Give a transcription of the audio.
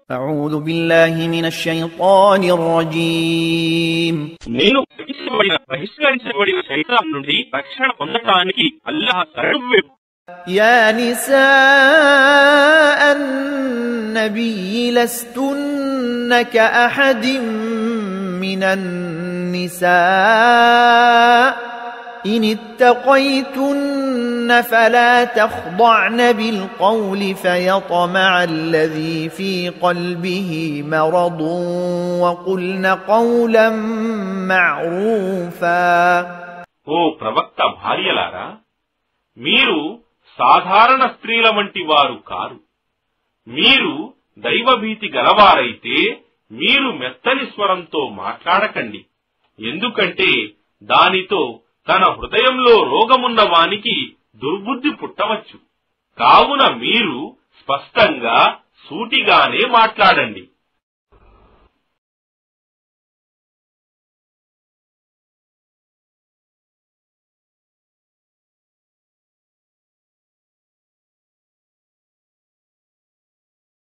أعوذ بالله من الشيطان الرجيم నేను బహిష్కరించబడిన శైతాన్ నుండి రక్షణ పొందటానికి అల్లాహ్ శరణు. يا نساء النبي لستن كأحد من النساء إن اتقيتن فلا تخضعن بالقول فيطمع الذي في قلبه مرض وقلن قولا معروفا. ఓ ప్రవక్త భార్యలారా, మీరు సాధారణ స్త్రీల వంటి వారు కారు. మీరు దైవభీతి గలవారైతే మీరు మెత్తని స్వరంతో మాట్లాడకండి, ఎందుకంటే దానితో తన హృదయంలో రోగమున్న వానికి దుర్బుద్ధి పుట్టవచ్చు. కావున మీరు స్పష్టంగా సూటిగానే మాట్లాడండి.